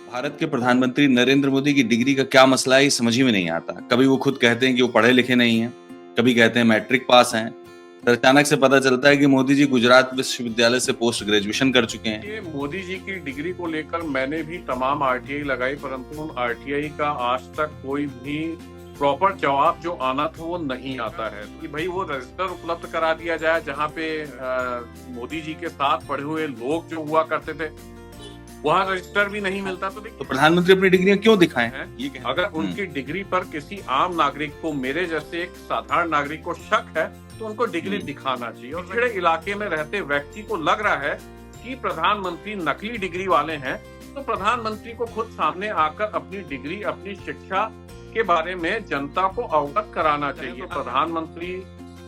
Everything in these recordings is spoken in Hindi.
भारत के प्रधानमंत्री नरेंद्र मोदी की डिग्री का क्या मसला है, ये समझ ही में नहीं आता। कभी वो खुद कहते हैं कि वो पढ़े लिखे नहीं हैं, कभी कहते हैं मैट्रिक पास हैं। फिर अचानक से पता चलता है कि मोदी जी गुजरात विश्वविद्यालय से पोस्ट ग्रेजुएशन कर चुके हैं। ये मोदी जी की डिग्री को लेकर मैंने भी तमाम आरटीआई लगाई, परंतु उन आरटीआई का आज तक कोई भी प्रॉपर जवाब जो आना था वो नहीं आता है कि भाई वो रजिस्टर उपलब्ध करा दिया जाए जहाँ पे मोदी जी के साथ पढ़े हुए लोग जो हुआ करते थे वहाँ रजिस्टर भी नहीं मिलता। तो तो देखिए प्रधानमंत्री अपनी डिग्रियां क्यों दिखाएं? ये अगर उनकी डिग्री पर किसी आम नागरिक को, मेरे जैसे एक साधारण नागरिक को शक है तो उनको डिग्री दिखाना चाहिए। और पिछड़े इलाके में रहते व्यक्ति को लग रहा है कि प्रधानमंत्री नकली डिग्री वाले हैं, तो प्रधानमंत्री को खुद सामने आकर अपनी डिग्री, अपनी शिक्षा के बारे में जनता को अवगत कराना चाहिए। प्रधानमंत्री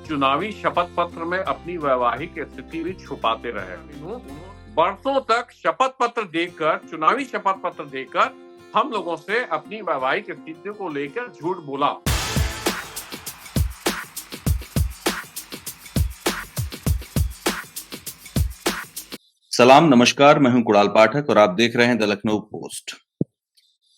चुनावी शपथ पत्र में अपनी वैवाहिक स्थिति भी छुपाते रहे। बरसों तक शपथ पत्र देकर, चुनावी शपथ पत्र देकर हम लोगों से अपनी वैवाहिक स्थिति को लेकर झूठ बोला। सलाम, नमस्कार। मैं हूं कुणाल पाठक और आप देख रहे हैं द लखनऊ पोस्ट।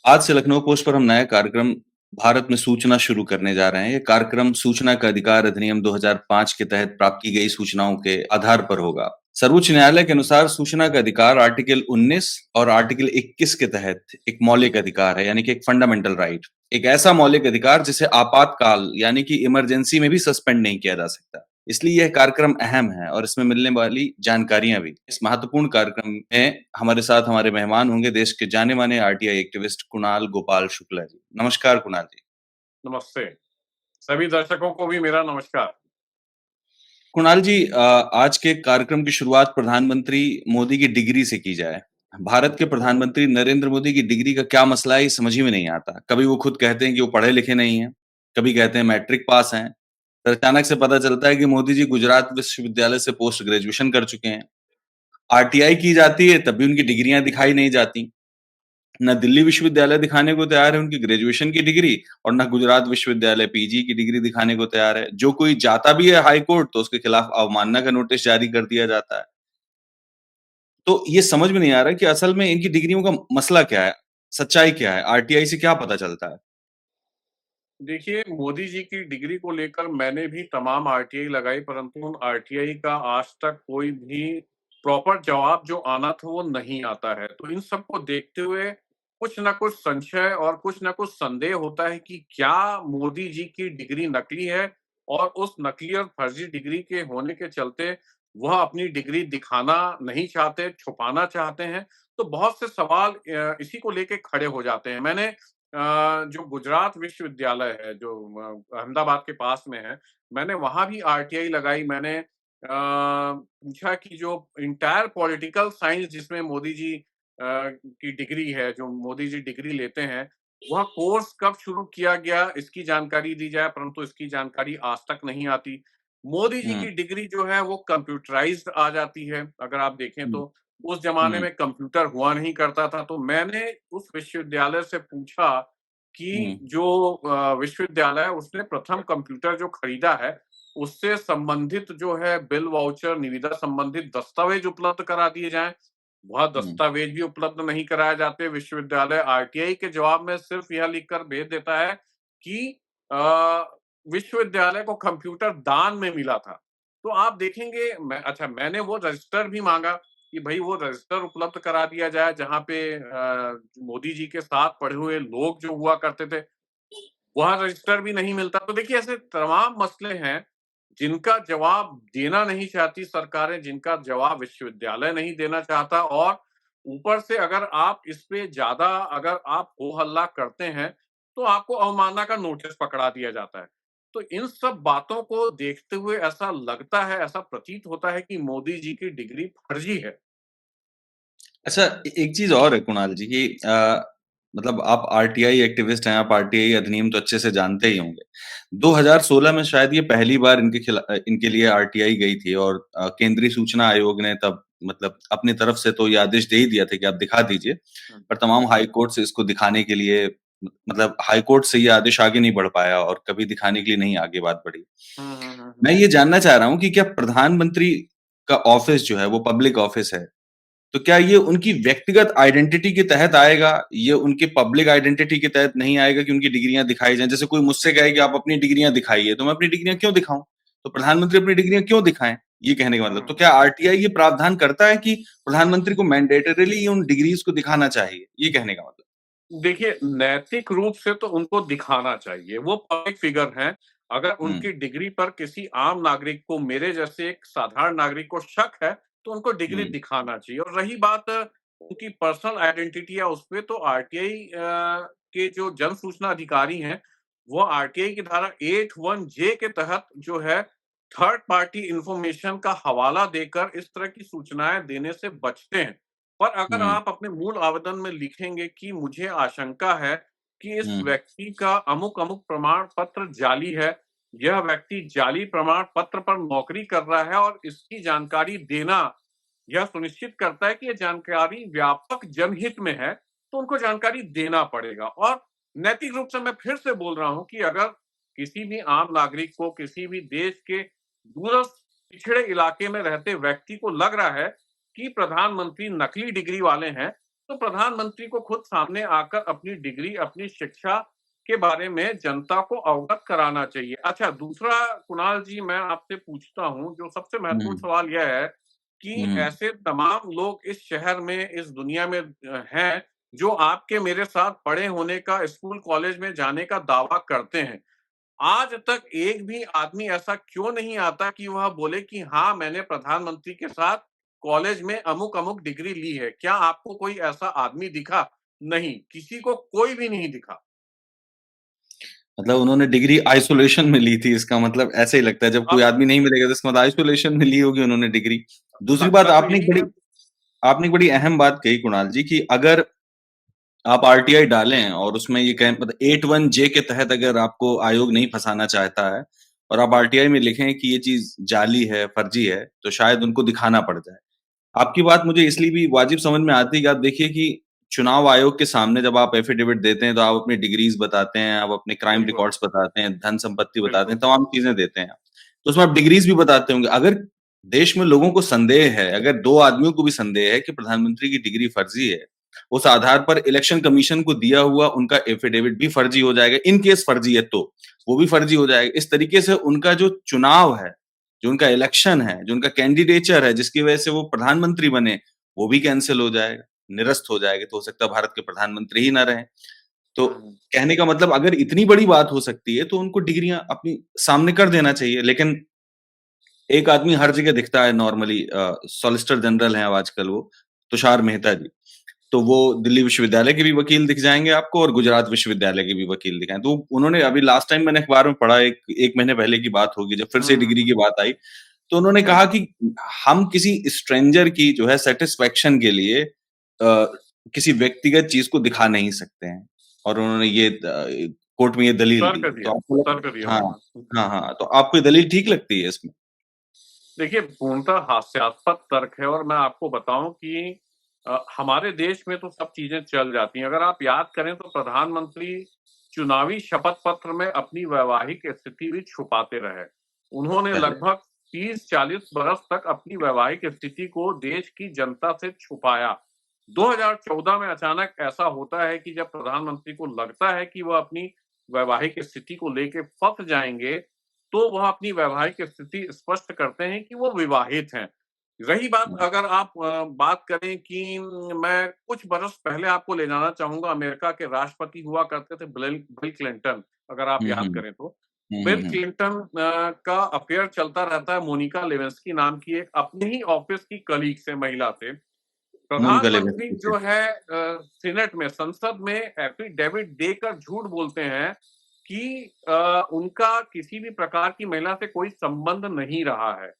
आज से लखनऊ पोस्ट पर हम नया कार्यक्रम भारत में सूचना शुरू करने जा रहे हैं। ये कार्यक्रम सूचना का अधिकार अधिनियम 2005 के तहत प्राप्त की गई सूचनाओं के आधार पर होगा। सर्वोच्च न्यायालय के अनुसार सूचना का अधिकार आर्टिकल 19 और आर्टिकल 21 के तहत एक मौलिक अधिकार है, यानी कि एक फंडामेंटल राइट। एक ऐसा मौलिक अधिकार जिसे आपातकाल यानी कि इमरजेंसी में भी सस्पेंड नहीं किया जा सकता। इसलिए यह कार्यक्रम अहम है और इसमें मिलने वाली जानकारियां भी। इस महत्वपूर्ण कार्यक्रम में हमारे साथ हमारे मेहमान होंगे देश के जाने माने आरटीआई एक्टिविस्ट कुणाल गोपाल शुक्ला जी। नमस्कार कुणाल जी। नमस्ते। सभी दर्शकों को भी मेरा नमस्कार। कुणाल जी, आज के कार्यक्रम की शुरुआत प्रधानमंत्री मोदी की डिग्री से की जाए। भारत के प्रधानमंत्री नरेंद्र मोदी की डिग्री का क्या मसला है, ये समझ ही में नहीं आता। कभी वो खुद कहते हैं कि वो पढ़े लिखे नहीं हैं, कभी कहते हैं मैट्रिक पास हैं। फिर अचानक से पता चलता है कि मोदी जी गुजरात विश्वविद्यालय से पोस्ट ग्रेजुएशन कर चुके हैं। आरटीआई की जाती है तब भी उनकी डिग्रियां दिखाई नहीं जाती। ना दिल्ली विश्वविद्यालय दिखाने को तैयार है उनकी ग्रेजुएशन की डिग्री, और ना गुजरात विश्वविद्यालय पीजी की डिग्री दिखाने को तैयार है। जो कोई जाता भी है हाई कोर्ट तो उसके खिलाफ अवमानना का नोटिस जारी कर दिया जाता है। तो ये समझ में नहीं आ रहा कि असल में इनकी डिग्रियों का मसला क्या है, सच्चाई क्या है, आरटीआई से क्या पता चलता है? देखिए, मोदी जी की डिग्री को लेकर मैंने भी तमाम आरटीआई लगाई, परंतु उन आरटीआई का आज तक कोई भी प्रॉपर जवाब जो आना था वो नहीं आता है। तो इन सबको देखते हुए कुछ न कुछ संशय और कुछ न कुछ संदेह होता है कि क्या मोदी जी की डिग्री नकली है और उस नकली और फर्जी डिग्री के होने के चलते वह अपनी डिग्री दिखाना नहीं चाहते, छुपाना चाहते हैं। तो बहुत से सवाल इसी को लेके खड़े हो जाते हैं। मैंने जो गुजरात विश्वविद्यालय है, जो अहमदाबाद के पास में है, मैंने वहाँ भी आरटीआई लगाई। मैंने पूछा कि जो एंटायर पॉलिटिकल साइंस जिसमें मोदी जी की डिग्री है, जो मोदी जी डिग्री लेते हैं, वह कोर्स कब शुरू किया गया, इसकी जानकारी दी जाए, परंतु इसकी जानकारी आज तक नहीं आती। मोदी जी हुँ, की डिग्री जो है वो कंप्यूटराइज़्ड आ जाती है, अगर आप देखें हुँ, तो। उस ज़माने हुँ, में कंप्यूटर हुआ नहीं करता था, तो मैंने उस विश्वविद्यालय से पूछा कि हुँ, जो विश्वविद्यालय है उसने प्रथम कंप्यूटर जो खरीदा है, उससे संबंधित जो है बिल वाउचर, निविदा संबंधित दस्तावेज उपलब्ध करा दिए जाएँ। वह हुँ, दस्तावेज भी उपलब्ध नहीं कराए जाते। विश्वविद्यालय आरटीआई के जवाब में सिर्फ़ यह लिखकर भेज देता है कि अ, विश्वविद्यालय को कंप्यूटर दान में मिला था। तो आप देखेंगे, मैंने वो रजिस्टर भी माँगा कि भई वो रजिस्टर उपलब्ध करा दिया जाए जहाँ पे मोदी जी के साथ पढ़े हुए लोग जो हुआ करते थे, वहाँ रजिस्टर भी नहीं मिलता। तो देखिए ऐसे तमाम मसले हैं, जिनका जवाब देना नहीं चाहती सरकारें, जिनका जवाब विश्वविद्यालय नहीं देना चाहता, और ऊपर से अगर आप इस पे ज़्यादा अगर आप हो-हल्ला करते हैं, तो आपको अवमानना का नोटिस पकड़ा दिया जाता है। तो इन सब बातों को देखते हुए ऐसा लगता है, ऐसा प्रतीत होता है कि मोदी जी की डिग्री फर्जी है। अच्छा, एक चीज़ और है कुणाल जी कि मतलब आप आरटीआई एक्टिविस्ट हैं, आप आरटीआई अधिनियम तो अच्छे से जानते ही होंगे। 2016 में शायद ये पहली बार इनके लिए आरटीआई गई थी, और केंद्रीय सूचना आयोग ने तब मतलब अपनी तरफ से तो ये आदेश दे ही दिया था कि आप दिखा दीजिए। हुँ। पर तमाम हाई कोर्ट से इसको दिखाने के लिए मतलब हाई कोर्ट से ये आदेश आगे नहीं बढ़ पाया और कभी दिखाने के लिए नहीं आगे बात बढ़ी। हुँ, हुँ, हुँ, मैं हुँ। ये जानना चाह रहा हूँ कि क्या प्रधानमंत्री का ऑफ़िस जो है वो पब्लिक ऑफ़िस है? तो क्या ये उनकी व्यक्तिगत आइडेंटिटी के तहत आएगा? ये उनके पब्लिक आइडेंटिटी के तहत नहीं आएगा कि उनकी डिग्रियां दिखाई जाएं? जैसे कोई मुझसे कहे कि आप अपनी डिग्रियां दिखाइए, तो मैं अपनी डिग्रियां क्यों दिखाऊं? तो प्रधानमंत्री अपनी डिग्रियां क्यों दिखाएं? ये कहने का मतलब। तो क्या आरटीआई ये प्रावधान करता है कि प्रधानमंत्री को मैंडेटरीली उन डिग्रीज को दिखाना चाहिए? ये कहने का मतलब। देखिए, नैतिक रूप से तो उनको दिखाना चाहिए, वो पब्लिक फिगर हैं। अगर हम्म। उनकी डिग्री पर किसी आम नागरिक को, मेरे जैसे एक साधारण नागरिक को शक है, तो उनको डिग्री हम्म। दिखाना चाहिए। और रही बात उनकी पर्सनल आइडेंटिटी या उसपे, तो आरटीआई के जो जन सूचना अधिकारी हैं, वो आरटीआई की धारा 81 जे के तहत जो है, थर्ड पार्टी इन्फॉर्मेशन का हवाला देकर इस तरह की सूचनाएँ देने से बचते हैं। पर अगर हम्म। आप अपने मूल आवेदन में लिखेंगे कि मुझे आशंका है कि इस हम्म। व्यक्ति का अमुक-अमुक प्रमाण पत्र जाली है, यह व्यक्ति जाली प्रमाण पत्र पर नौकरी कर रहा है और इसकी जानकारी देना यह सुनिश्चित करता है कि ये जानकारी व्यापक जनहित में है, तो उनको जानकारी देना पड़ेगा। और नैतिक रूप से मैं फिर से बोल रहा हूँ कि अगर किसी भी आम नागरिक को, किसी भी देश के दूरस्थ पिछड़े इलाके में रहते व्यक्ति को लग रहा है कि प्रधानमंत्री नकली डिग्री वाले हैं, तो प्रधानमंत्री को खुद सामने आकर अपनी डिग्री, अपनी शिक्षा के बारे में जनता को अवगत कराना चाहिए। अच्छा, दूसरा कुणाल जी, मैं आपसे पूछता हूँ, जो सबसे महत्वपूर्ण हम्म। सवाल यह है कि हम्म। ऐसे तमाम लोग इस शहर में, इस दुनिया में हैं, जो आपके मेरे साथ पढ़े होने का, स्कूल कॉलेज में जाने का दावा करते हैं। आज तक एक भी आदमी ऐसा क्यों नहीं आता कि वह बोले कि हाँ, मैंने प्रधानमंत्री के साथ कॉलेज में अमुक-अमुक डिग्री ली है। क्या आपको कोई ऐसा आदमी दिखा? नहीं, किसी को कोई भी नहीं दिखा। मतलब उन्होंने डिग्री आइसोलेशन में ली थी, इसका मतलब ऐसे ही लगता है। जब कोई अब आदमी नहीं मिलेगा तो इसका मतलब आइसोलेशन में ली होगी उन्होंने डिग्री। दूसरी बात, लगता तो यही है। आपने एक बड़ी अहम बात कही कुणाल जी, कि अगर आप आरटीआई डालें और उसमें ये कहें, मतलब 81 जे के तहत अगर आपको आयोग नहीं फंसाना चाहता है और आप आरटीआई में लिखें कि ये चीज जाली है, फर्जी है, तो शायद उनको दिखाना पड़ जाए। आपकी बात मुझे इसलिए भी वाजिब समझ में आती है कि आप देखिए कि चुनाव आयोग के सामने जब आप एफिडेविट देते हैं, तो आप अपनी डिग्रीज बताते हैं, आप अपने क्राइम बिल्कुल, रिकॉर्ड्स बताते हैं, धन संपत्ति बताते हैं, बिल्कुल। तमाम चीजें देते हैं। तो उसमें आप डिग्रीज भी बताते होंगे। अगर देश में लोगों को संदेह है, अगर दो आदमियों को भी संदेह है कि प्रधानमंत्री की डिग्री फर्जी है, उस आधार पर इलेक्शन कमीशन को दिया हुआ उनका एफिडेविट भी फर्जी हो जाएगा। इन केस फर्जी है तो वो भी फर्जी हो जाएगा। इस तरीके से उनका जो चुनाव है, जो उनका इलेक्शन है, जो उनका कैंडिडेचर है, जिसकी वजह से वो प्रधानमंत्री बने, वो भी कैंसिल हो जाएगा, निरस्त हो जाएगा। तो हो सकता है भारत के प्रधानमंत्री ही ना रहें। तो हुँ, कहने का मतलब, अगर इतनी बड़ी बात हो सकती है तो उनको डिग्रियां अपनी सामने कर देना चाहिए। लेकिन एक आदमी हर जगह दिखता है नॉर्मली, सॉलिसिटर जनरल हैं अब आजकल वो, तुषार मेहता जी। तो वो दिल्ली विश्वविद्यालय के भी वकील दिख जाएंगे आपको और गुजरात विश्वविद्यालय के भी वकील दिखाएं। तो उन्होंने अभी लास्ट टाइम मैंने अखबार में पढ़ा, एक महीने पहले की बात होगी, जब फिर से हुँ, डिग्री की बात आई, तो उन्होंने कहा हुँ। कि हम किसी स्ट्रेंजर की जो है सेटिस्फेक्शन के लिए किसी व्यक्तिगत चीज को दिखा नहीं सकते हैं। और उन्होंने ये कोर्ट में ये दलील दी। तो आपको तर्क दिया हाँ, उन्होंने। हाँ, हाँ, तो आपको ये दलील ठीक लगती है इसमें? देखिए, पूर्णतः हास्यास्पद तर्क है। और मैं आपको बताऊँ कि हमारे देश में तो सब चीज़ें चल जाती हैं। अगर आप याद करें, तो प्रधानमंत्री चुनावी शपथ पत्र में अपनी वैवाहिक स्थिति भी छुपाते रहे। उन्होंने करेक्ट। लगभग 30-40 बरस तक अपनी वैवाहिक स्थिति को देश की जनता से छुपाया। 2014 में अचानक ऐसा होता है कि जब प्रधानमंत्री को लगता है कि वह अपनी वैवाहिक स्थिति को लेके फँस जाएँगे, तो वह अपनी वैवाहिक स्थिति स्पष्ट करते हैं कि वो विवाहित हैं। रही बात, हम्म। अगर आप बात करें कि मैं कुछ बरस पहले आपको ले जाना चाहूँगा, अमेरिका के राष्ट्रपति हुआ करते थे बिल बिल क्लिंटन, अगर आप हम्म। याद हम्म। करें तो। बिल हम्म। क्लिंटन का अफ़ेयर चलता रहता है मोनिका लेविंस्की नाम की एक अपने ही ऑफ़िस की कलीग से, महिला से। मोनिका प्रधानमंत्री लेविंस्की से। जो है सीनेट में, संसद में एफिडेविट देकर झूठ बोलते हैं कि उनका किसी भी प्रकार की महिला से कोई संबंध नहीं रहा है।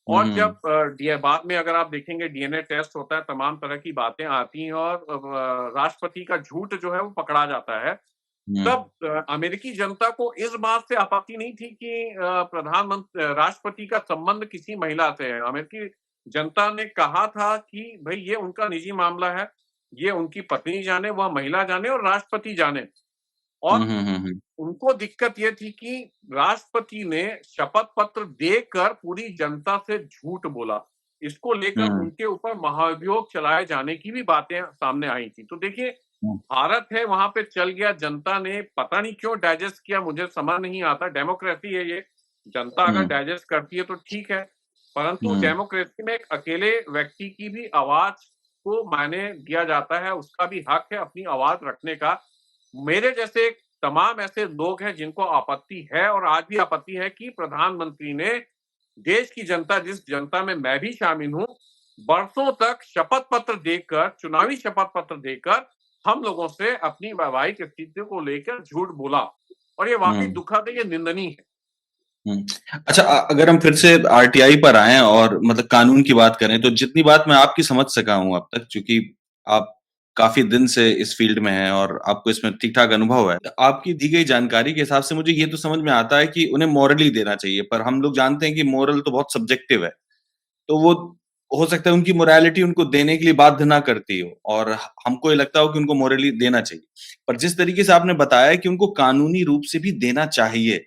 और हम्म। जब डी बाद में अगर आप देखेंगे, डीएनए टेस्ट होता है, तमाम तरह की बातें आती हैं और राष्ट्रपति का झूठ जो है वो पकड़ा जाता है। हम्म। तब अमेरिकी जनता को इस बात से आपत्ति नहीं थी कि राष्ट्रपति का संबंध किसी महिला से है। अमेरिकी जनता ने कहा था कि भई ये उनका निजी मामला है, ये उनकी पत्नी जाने, वह महिला जाने और राष्ट्रपति जाने। हम्म। और हम्म। उनको दिक्कत ये थी कि राष्ट्रपति ने शपथ पत्र देकर पूरी जनता से झूठ बोला। इसको लेकर हुँ, उनके ऊपर महाभियोग चलाए जाने की भी बातें सामने आई थी। तो देखिए, हुँ, भारत है, वहाँ पे चल गया, जनता ने पता नहीं क्यों डाइजेस्ट किया, मुझे समझ नहीं आता। डेमोक्रेसी है ये, जनता अगर हुँ, डाइजेस्ट करती है तो ठीक है, परंतु हुँ, डेमोक्रेसी में एक अकेले व्यक्ति की भी आवाज़ को मायने दिया जाता है, उसका भी हक है अपनी आवाज़ रखने का। मेरे जैसे तमाम ऐसे लोग हैं जिनको आपत्ति है और आज भी आपत्ति है कि प्रधानमंत्री ने देश की जनता, जिस जनता में मैं भी शामिल हूँ, बरसों तक शपथ पत्र देकर, चुनावी शपथ पत्र देकर हम लोगों से अपनी वैवाहिक स्थिति को लेकर झूठ बोला और ये वाक़ई हुँ, दुखद है, ये निंदनीय है। हुँ। अच्छा अगर हम फिर से आरटीआई पर आएँ और मतलब कानून की बात करें, तो जितनी बात मैं आपकी समझ सका हूँ अब तक, चूँकि आप काफ़ी दिन से इस फ़ील्ड में हैं और आपको इसमें ठीक-ठाक अनुभव है। आपकी दी गई जानकारी के हिसाब से मुझे ये तो समझ में आता है कि उन्हें मोरली देना चाहिए, पर हम लोग जानते हैं कि मोरल तो बहुत सब्जेक्टिव है। तो वो हो सकता है उनकी मोरालिटी उनको देने के लिए बाध्य ना करती हो और हमको ये लगता हो कि उनको मोरली देना चाहिए। पर जिस तरीके से आपने बताया कि उनको कानूनी रूप से भी देना चाहिए,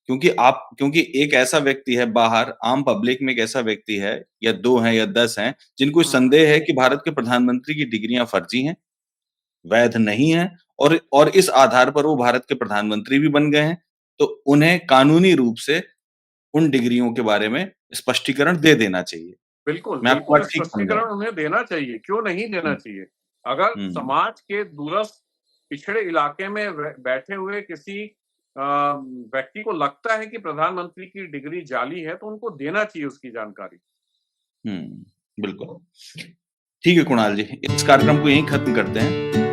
क्योंकि एक ऐसा व्यक्ति है बाहर आम पब्लिक में एक ऐसा व्यक्ति है या 2 हैं या 10 हैं, जिनको हुँ, हुँ। संदेह है कि भारत के प्रधानमंत्री की डिग्रियाँ फर्जी हैं, वैध नहीं हैं और इस आधार पर वो भारत के प्रधानमंत्री भी बन गए हैं, तो उन्हें कानूनी रूप से उन डिग्रियों के बारे में स्पष्टीकरण दे देना चाहिए। बिल्कुल, मैं आपकी बिल्कुल बात ठीक समझा स्पष्टीकरण हूँ? उन्हें देना चाहिए, क्यों नहीं देना हुँ, चाहिए? अगर हुँ, समाज के दूरस्थ पिछड़े इलाके में बैठे हुए किसी व्यक्ति को लगता है कि प्रधानमंत्री की डिग्री जाली है, तो उनको देना चाहिए उसकी जानकारी। हुँ, बिल्कुल। ठीक है कुणाल जी, इस कार्यक्रम को यहीं खत्म करते हैं।